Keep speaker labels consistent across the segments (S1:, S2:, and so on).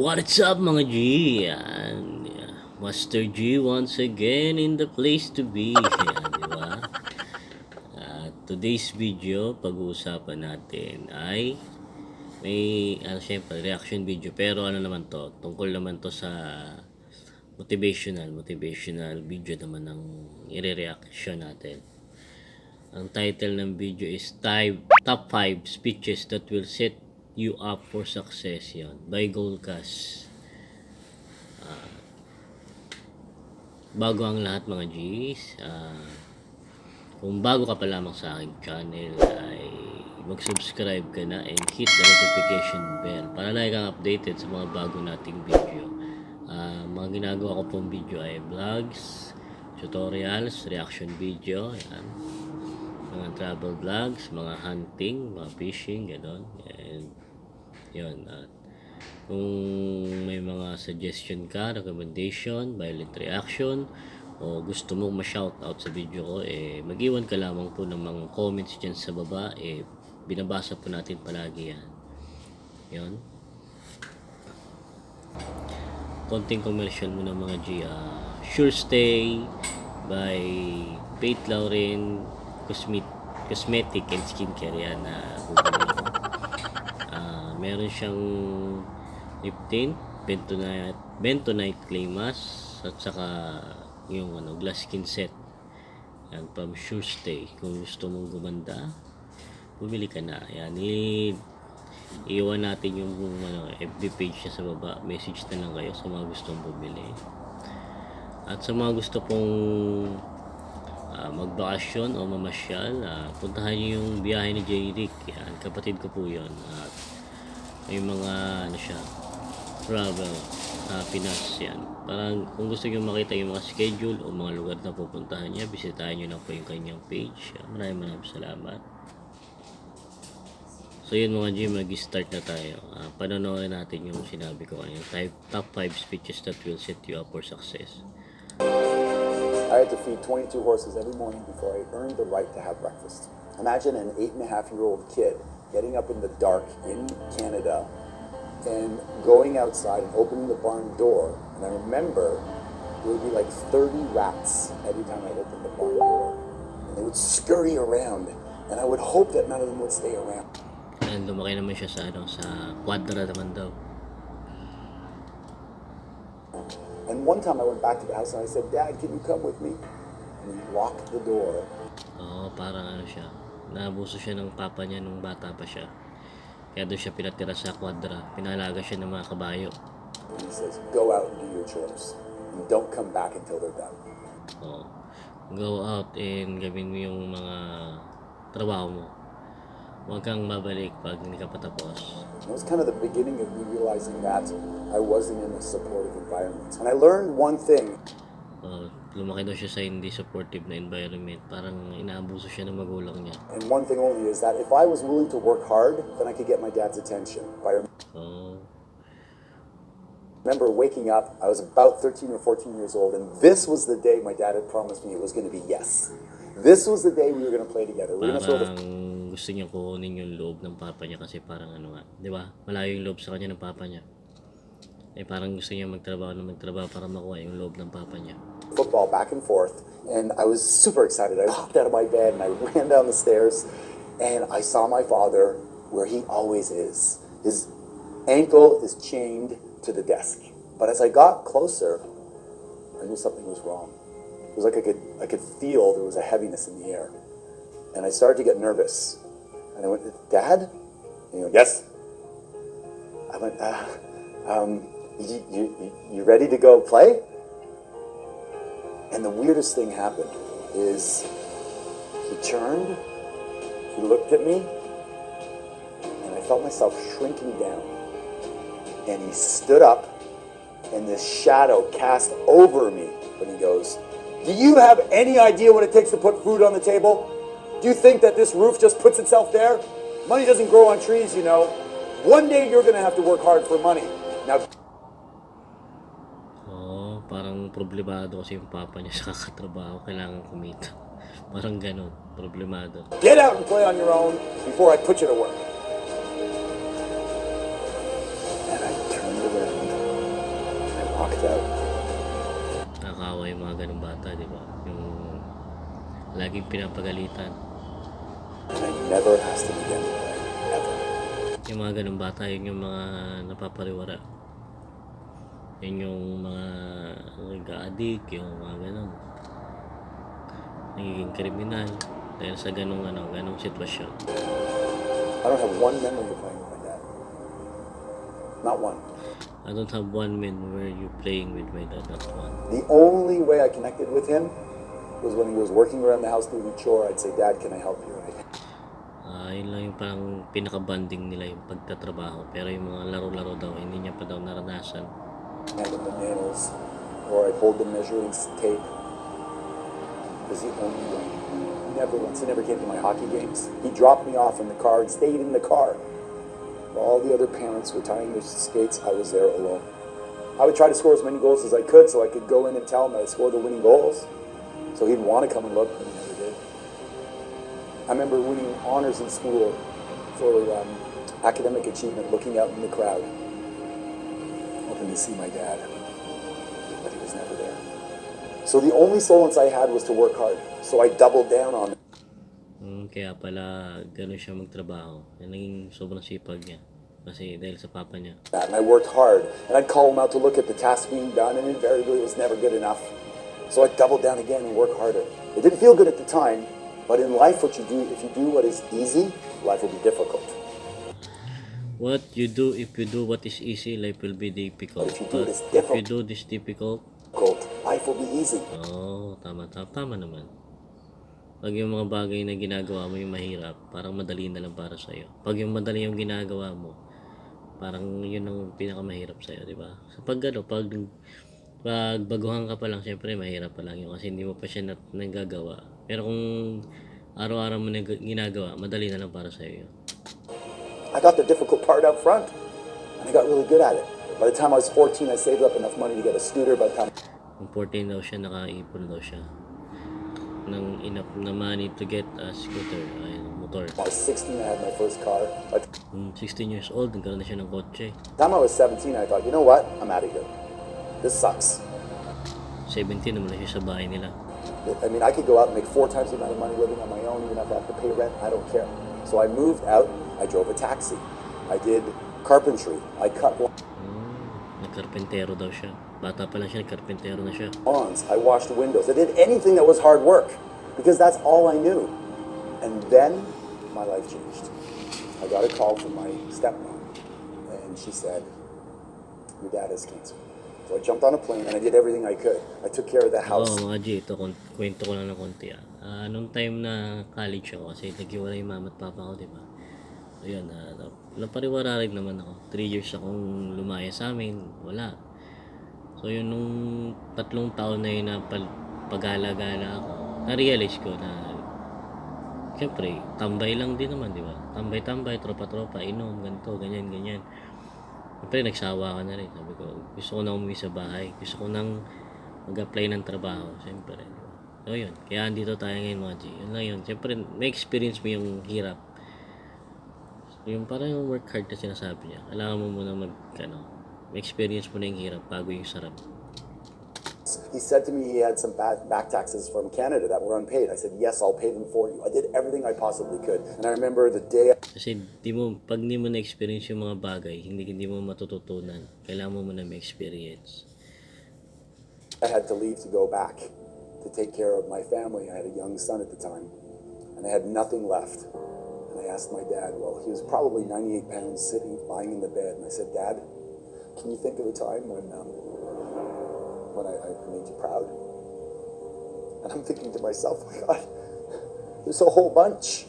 S1: What's up mga G? Yan. Master G once again in the place to be. Yan, di ba? Today's video, pag-uusapan natin ay may, syempre, reaction video. Pero ano naman to? Tungkol naman to sa motivational video naman ng i-reaction natin. Ang title ng video is Top 5 Speeches That Will Set You Up for Success. Yan, by Goalcast. Bago ang lahat mga G's, kung bago ka pa lamang sa aking channel ay mag-subscribe ka na and hit the notification bell para lagi kang updated sa mga bago nating video. Mga ginagawa ko pong video ay vlogs, tutorials, reaction video, yan, mga travel vlogs, mga hunting, mga fishing, gano'n. And yun, kung may mga suggestion ka, recommendation, violent reaction, o gusto mong ma-shoutout sa video ko, mag-iwan ka lamang po ng mga comments dyan sa baba, binabasa po natin palagi yan. Yun. Konting commercial muna mga G. Sure Stay by Faith Lauren Cosmetic and Skincare. Yan na meron siyang lip tint, bentonite clay mask, at saka yung glass skin set. Yan, from Sure Stay. Kung gusto mong gumanda, bumili ka na. Yan, iiwan natin yung FB page niya sa baba. Message na lang kayo sa mga gustong bumili. At sa mga gusto pong magbakasyon o mamasyal, puntahan niyo yung biyahe ni J. Rick. Yan, kapatid ko po yun. At may mga travel Pinas. Yan, parang kung gusto nyo makita yung mga schedule o mga lugar na pupuntahan niya, bisitahin nyo na po yung kanyang page. Maraming salamat. So yun mga G, mag-start na tayo. Panonoodin natin yung sinabi ko kanina, top 5 speeches that will set you up for success.
S2: I had to feed 22 horses every morning before I earned the right to have breakfast. Imagine an 8.5-year-old kid getting up in the dark in Canada and going outside and opening the barn door. And I remember there would be like 30 rats every time I opened the barn door. And they would scurry around. And I would hope that none of them would stay around.
S1: And lumaki naman siya sa, sa kwadra naman daw.
S2: And one time I went back to the house and I said, "Dad, can you come with me?" And he locked the door.
S1: Oo, parang siya. Naabuso siya ng papa niya nung bata pa siya. Kaya doon siya pinatira sa kwadra. Pinalaga siya ng mga kabayo.
S2: And he says, "Go out and do your chores. And don't come back until they're done."
S1: Oo. Go out and gawin mo yung mga trabaho mo. Huwag kang babalik pag hindi ka patapos.
S2: It was kind of the beginning of me realizing that I wasn't in a supportive environment. And I learned one thing.
S1: Lumaki daw siya sa hindi supportive na environment. Parang inaabuso siya ng magulang niya.
S2: And one thing only is that if I was willing to work hard, then I could get my dad's attention. Remember waking up, I was about 13 or 14 years old, and this was the day my dad had promised me it was going to be yes. This was the day we were going to play together. We're going to throw the...
S1: Gusto niya kunin yung loob ng papa niya kasi parang di ba? Malayo yung loob sa kanya ng papa niya. Parang gusto niya magtrabaho para makuha yung loob ng papa niya.
S2: Football back and forth, and I was super excited. I hopped out of my bed and I ran down the stairs, and I saw my father where he always is. His ankle is chained to the desk. But as I got closer, I knew something was wrong. It was like I could feel there was a heaviness in the air, and I started to get nervous. And I went, "Dad?" And he went, "Yes." I went, You ready to go play?" And the weirdest thing happened is he turned, he looked at me, and I felt myself shrinking down. And he stood up, and this shadow cast over me. And he goes, "Do you have any idea what it takes to put food on the table? Do you think that this roof just puts itself there? Money doesn't grow on trees, you know. One day you're going to have to work hard for money." Now,
S1: parang problemado kasi yung papa niya sa kakatrabaho, kailangan kumita. Parang ganun, problemado.
S2: "Get out and play on your own before I put you to work." And I turned around
S1: nakakasawa yung mga ganung bata, di ba? Yung laging pinapagalitan.
S2: And I never asked him again. Ever.
S1: Yung mga ganung bata, yun yung mga napapariwara. Yun yung mga nag-a-addict, yung mga ganun. Nagiging kriminal dahil sa ganung sitwasyon.
S2: I don't have one memory of playing with my dad. Not one.
S1: I don't have one minute where you playing with my dad, not one.
S2: The only way I connected with him was when he was working around the house doing a chore. I'd say, Dad, can I help you?
S1: Yun lang yung parang pinaka-bonding nila, yung pagtatrabaho. Pero yung mga laro-laro daw, hindi niya pa daw naranasan.
S2: Hand him the nails, or I'd hold the measuring tape. It was the only way. Never once. He never came to my hockey games. He dropped me off in the car and stayed in the car. While all the other parents were tying their skates, I was there alone. I would try to score as many goals as I could so I could go in and tell him that I scored the winning goals. So he'd want to come and look, but he never did. I remember winning honors in school for academic achievement, looking out in the crowd, hoping to see my dad, but he was never there. So the only solace I had was to work hard. So I doubled down on it.
S1: Kaya pala gano'n siya magtrabaho. Yan naging sobrang sipag niya. Kasi dahil sa papa niya.
S2: And I worked hard. And I'd call him out to look at the task being done, and invariably it was never good enough. So I doubled down again and worked harder. It didn't feel good at the time, but in life what you do, if you do what is easy, life will be difficult.
S1: What you do, if you do what is easy, life will be difficult.
S2: But if you do this
S1: if you do this difficult,
S2: life will be easy.
S1: Tama naman. Pag yung mga bagay na ginagawa mo yung mahirap, parang madali na lang para sa'yo. Pag yung madali yung ginagawa mo, parang yun ang pinakamahirap sa'yo, di ba? So pag baguhan ka pa lang, syempre mahirap pa lang yun kasi hindi mo pa siya nagagawa. Pero kung araw-araw mo ginagawa, madali na lang para sa'yo yun.
S2: I got the difficult part up front, and I got really good at it. By the time I was 14, I saved up enough money to get a scooter. By the time
S1: Kung 14 daw siya, nakaipon daw siya ng enough na money to get a scooter, motor.
S2: I was 16, I had my first car. By the
S1: 16 years old, nagkaroon na siya ng kotse.
S2: time I was 17, I thought, you know what? I'm out of here. This sucks.
S1: 17 naman na siya sa bahay nila.
S2: I mean, I could go out and make 4 times the amount of money living on my own, even if I have to pay rent. I don't care. So I moved out. I drove a taxi. I did carpentry. I cut
S1: Nagkarpentero daw siya. Bata pa lang siya, nagkarpentero na siya.
S2: lawns. I washed windows. I did anything that was hard work because that's all I knew. And then my life changed. I got a call from my stepmom, and she said, "Your dad has cancer." So I jumped on a plane and I did everything I could. I took care of the house.
S1: Mga G, ito, kwento ko lang ng konti. Nung time na college ako, kasi naghiwalay yung mama at papa ko, di ba? Ayun, napariwara rin naman ako. 3 years akong lumaya sa amin, wala. So yun, nung 3 taon na yun na pag-gala-gala ako, na-realize ko na siyempre, tambay lang din naman, di ba? Tambay-tambay, tropa-tropa, inom, ganito, ganyan. Siyempre, nagsawa ka na rin. Sabi ko, gusto ko na umuwi sa bahay. Gusto ko nang mag-apply ng trabaho, siyempre. Di ba? So yun, kaya andito tayo ngayon mga G. Yun lang yun. Siyempre, may experience mo yung hirap. Yung parang yung work hard na sinasabi niya. Kailangan mo muna experience mo na yung hirap bago yung sarap.
S2: He said to me he had some back taxes from Canada that were unpaid. I said, yes, I'll pay them for you. I did everything I possibly could. And I remember the day...
S1: Kasi pag di mo na-experience yung mga bagay, hindi mo matututunan. Kailangan mo muna may experience.
S2: I had to leave to go back to take care of my family. I had a young son at the time, and I had nothing left. And I asked my dad, well, he was probably 98 pounds lying in the bed. And I said, Dad, can you think of a time when I made you proud? And I'm thinking to myself, oh my God, there's a whole bunch.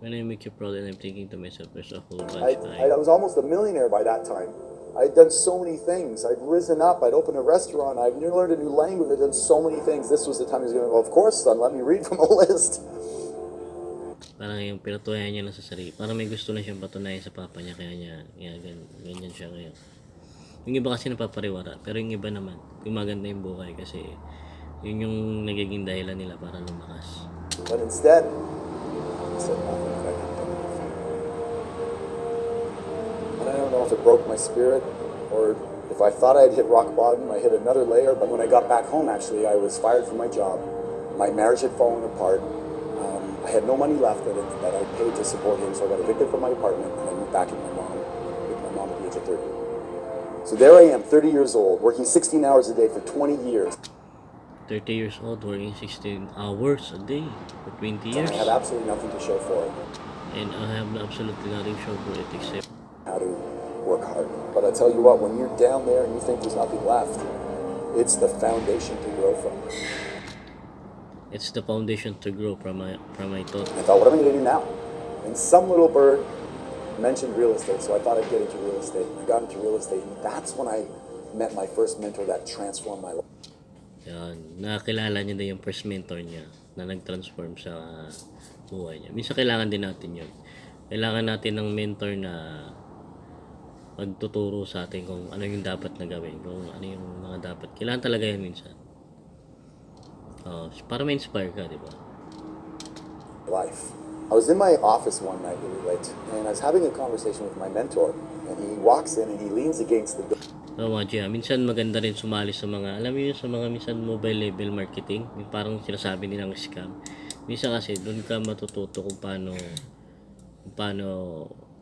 S1: When I make you proud, and I'm thinking to myself, there's a whole bunch.
S2: I was almost a millionaire by that time. I'd done so many things. I'd risen up. I'd opened a restaurant. I'd learned a new language. I'd done so many things. This was the time he was going, well, of course, son, let me read from a list.
S1: Parang yung pinatunayan niya lang sa sarili. Parang may gusto na siyang patunayan sa papa niya, kaya ganyan siya ngayon. Yung iba kasi napapariwara, pero yung iba naman, gumaganda yung buhay kasi yun yung nagiging dahilan nila para lumakas.
S2: But instead, he said nothing. And I don't know if it broke my spirit or If I thought I had hit rock bottom, I hit another layer. But when I got back home, actually, I was fired from my job. My marriage had fallen apart. I had no money left that I paid to support him, so I got evicted from my apartment, and I moved back with my mom at the age of 30. So there I am, 30 years old, working 16 hours a day for 20 years.
S1: 30 years old, working 16 hours a day for 20
S2: And
S1: years.
S2: I had absolutely nothing to show for it.
S1: And I have absolutely nothing to show for it except
S2: How to work hard. But I tell you what, when you're down there and you think there's nothing left, it's the foundation to grow from.
S1: it's the foundation to grow from my thought.
S2: I thought, what am I going to do now? And some little bird mentioned real estate, so I thought I'd get into real estate. I got into real estate, and that's when I met my first mentor that transformed my life.
S1: Yan, nakakilala niya na yung first mentor niya na nag-transform sa buhay niya. Minsan kailangan din natin yun. Kailangan natin ng mentor na magtuturo sa atin kung ano yung dapat na gawin, kung ano yung mga dapat. Kailangan talaga yan minsan. Para ma-inspire ka, di ba?
S2: Life. I was in my office one night really late, and I was having a conversation with my mentor, and he walks in and he leans against the door.
S1: Mga Gia, minsan maganda rin sumali sa mga, alam mo yun, sa mga minsan mobile level marketing, yung parang sinasabi nilang scam. Minsan kasi doon ka matututo kung paano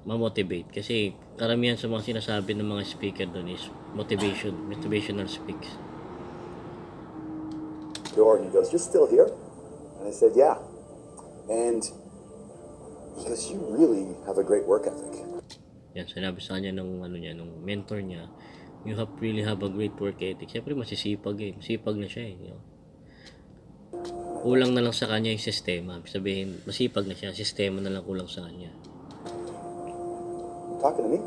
S1: ma-motivate. Kasi karamihan sa mga sinasabi ng mga speaker doon is motivational speaks.
S2: Door, and he goes, "You're still here?" And I said, "Yeah." And he goes, "You really have a great work ethic."
S1: Yan, sinabi sa kanya nung mentor niya, you really have a great work ethic. Siyempre masisipag masipag na siya Kulang na lang sa kanya yung sistema. Sabihin, masipag na siya, sistema na lang kulang sa kanya.
S2: "You talking to me?"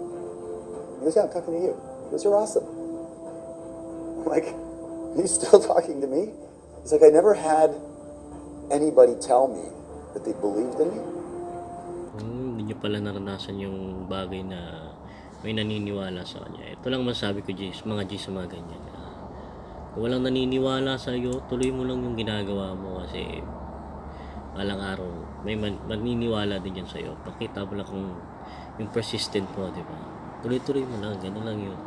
S2: He goes, "Yeah, I'm talking to you." He goes, "You're awesome." I'm like, "Are you still talking to me?" It's like I never had anybody tell me that they believed in me.
S1: Hindi niyo pala naranasan yung bagay na may naniniwala sa kanya. Ito lang masabi ko, mga G, sa mga ganyan. Kung walang naniniwala sa iyo, tuloy mo lang yung ginagawa mo kasi balang araw may maniniwala din yan sa iyo. Pakita mo lang kung yung persistent mo, di ba? Tuloy-tuloy mo lang, ganun lang yun.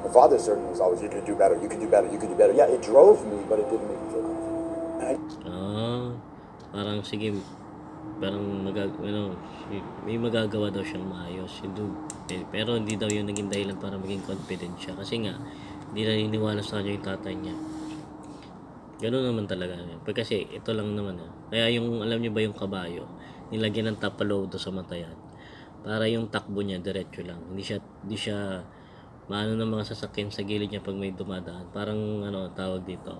S2: My father certainly was always, "You can do better, you can do better, you can do better." Yeah, it drove me, but it didn't make me feel confident.
S1: Parang sige, parang may magagawa daw siyang maayos. Pero hindi daw yun naging dahilan para maging confident siya. Kasi nga, hindi naniniwala sa kanya yung tatay niya. Gano'n naman talaga. Kasi ito lang naman. Kaya yung, alam niyo ba yung kabayo, nilagyan ng tapalodo sa mata yan. Para yung takbo niya, diretso lang. Hindi siya maano ng mga sasakyan sa gilid niya pag may dumadaan. Parang tawag dito,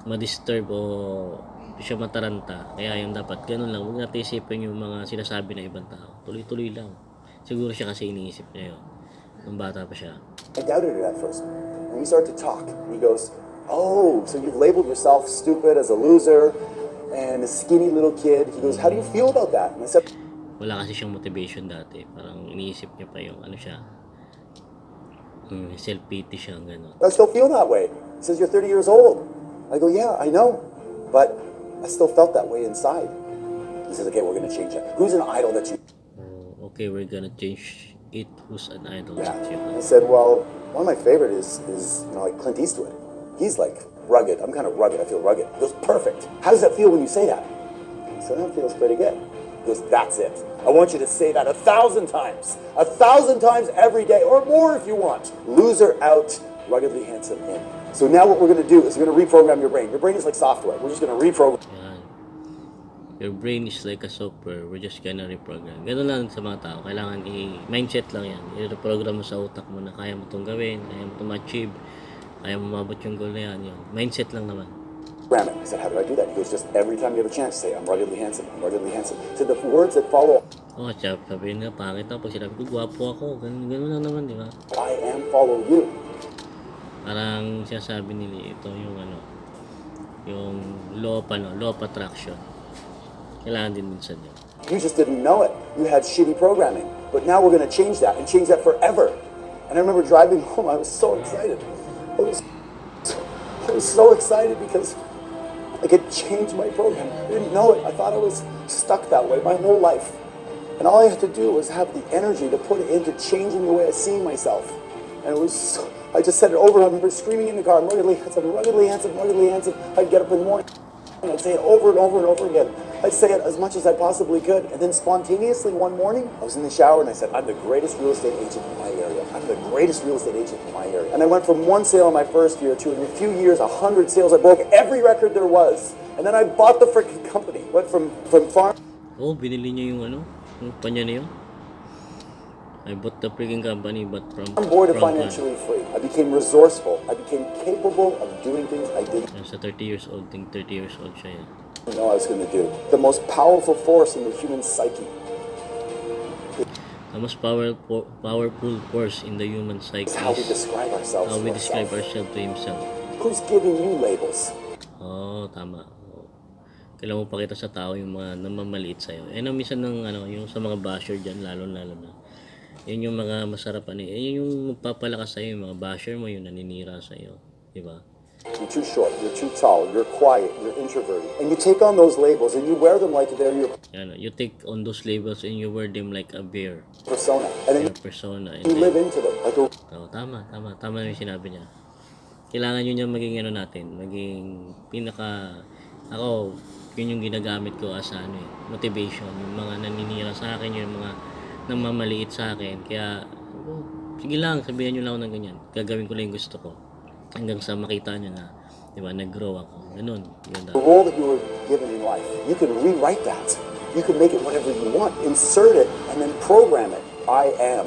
S1: ma-disturb o hindi siya mataranta. Kaya yung dapat ganun lang, huwag natin isipin yung mga sinasabi ng ibang tao. Tuloy-tuloy lang. Siguro siya kasi iniisip niya yun nung bata pa siya.
S2: I doubted it at first. And we started to talk. He goes, "Oh, so you've labeled yourself stupid as a loser and a skinny little kid." He goes, "How do you feel about that?" And I said,
S1: Wala kasi siyang motivation dati. Parang iniisip niya pa yung self-pity siya, gano'n.
S2: "I still feel that way." He says, "You're 30 years old." I go, "Yeah, I know, but I still felt that way inside." He says, "Okay, we're going to change that. Who's an idol that you..."
S1: Okay, we're gonna change it. Who's an idol?
S2: Yeah. I said, "Well, one of my favorite is like Clint Eastwood. He's like rugged. I'm kind of rugged. I feel rugged." He goes, "Perfect. How does that feel when you say that?" I said, "That feels pretty good." He goes, "That's it. I want you to say that 1,000 times. 1,000 times every day, or more if you want. Loser out, ruggedly handsome in." So now what we're going to do is we're going to reprogram your brain. Your brain is like software. We're just going to reprogram.
S1: Yan. Your brain is like a software. We're just gonna reprogram. Ganun lang sa mga tao. Kailangan mindset lang yan. I-reprogram mo sa utak mo na kaya mo itong gawin, kaya mo itong ma-achieve, kaya mo mabot yung goal na yan. Mindset lang naman.
S2: I said, "How do I do that?" He goes, "Just every time you have a chance, say, 'I'm ruggedly handsome, I'm ruggedly handsome.'" So the words that follow,
S1: Sabihin nga, pangit ako. Pag sinabi ko, gwapo ako. Ganun lang naman, di ba?
S2: "I am, follow you."
S1: Parang sinasabi nila ito yung law of attraction. Kailangan din minsan yun.
S2: You just didn't know it. You had shitty programming. But now we're going to change that and change that forever. And I remember driving home, I was so excited. I was so excited because I could change my program. I didn't know it. I thought I was stuck that way my whole life. And all I had to do was have the energy to put it into changing the way I see myself. And it was, I just said it over. I remember screaming in the car, I'm ruggedly handsome, ruggedly handsome, ruggedly handsome. I'd get up in the morning and I'd say it over and over and over again. I'd say it as much as I possibly could. And then spontaneously one morning, I was in the shower and I said, I'm the greatest real estate agent in my area. I'm the greatest real estate agent in my area. And I went from one sale in my first year to, in a few years, 100 sales. I broke every record there was. And then I bought the freaking company. Went from farm.
S1: Oh, binili niya yung ano, yung kanya na yun. I bought the freaking company, but
S2: I'm bored of
S1: from
S2: financially free. I became resourceful. I became capable of doing things I didn't
S1: sa 30 years old, 30 years old siya yan.
S2: know I was going to do. The most powerful force in the human psyche.
S1: The most powerful force in the human psyche
S2: It's how we
S1: is
S2: describe ourselves
S1: how
S2: to
S1: we describe
S2: ourselves.
S1: ourselves to himself.
S2: Who's giving you labels?
S1: Oo, tama. Oo. Kailangan mo pakita sa tao yung mga namamaliit sa'yo. Eh, no, minsan ng, ano, yung sa mga basher dyan, lalo na. Yun yung mga masarap, yun yung magpapalakas sa'yo, yung mga basher mo, yung naninira sa'yo. Diba?
S2: You're too short, you're too tall, you're quiet, you're introverted. And you take on those labels and you wear them like they're your
S1: Yan, you take on those labels and you wear them like a bear.
S2: persona. And then
S1: Your persona. And
S2: you
S1: then,
S2: live into them. Like a
S1: tama yung sinabi niya. Kailangan yun yung maging natin, maging ako, yun yung ginagamit ko as motivation, yung mga naninira sa akin, yung mga namamaliit sa akin, kaya, sige lang, sabihan nyo lang ako ng ganyan, gagawin ko lang yung gusto ko, hanggang sa makita nyo na, di ba, nag-grow ako, ganun, yun
S2: the role that you were given in life. You can rewrite that. You can make it whatever you want. Insert it and then program it. I am.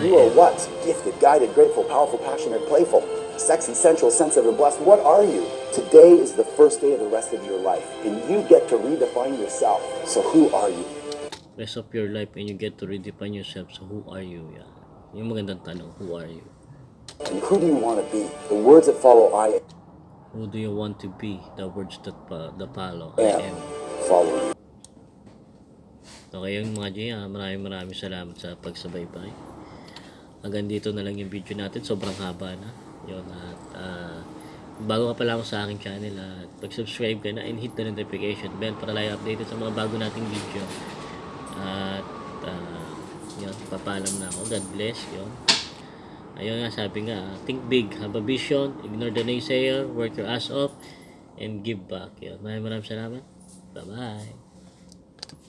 S2: You are what? Gifted, guided, grateful, powerful, passionate, playful, sexy, sensual, sensitive, and blessed. What are you? Today is the first day of the rest of your life, and you get to redefine yourself. So who are you?
S1: rest of your life, and you get to redefine yourself, so who are you? Yan. Yung magandang tanong, who are you?
S2: And who do you want to be? The words that follow I
S1: Who do you want to be? The words that follow,
S2: am,
S1: I am.
S2: follow you.
S1: So kayong mga G, maraming salamat sa pagsubaybay. Hanggang dito na lang yung video natin, sobrang haba na. Yun, at bago ka pa lang sa aking channel, at pag-subscribe ka na and hit the notification bell para lagi updated sa mga bago nating video. At yun, papaalam na ako. God bless. Yun. Ayun nga, sabi nga, think big, have a vision, ignore the naysayer, work your ass off, and give back. Yun. Maraming salamat. Bye-bye.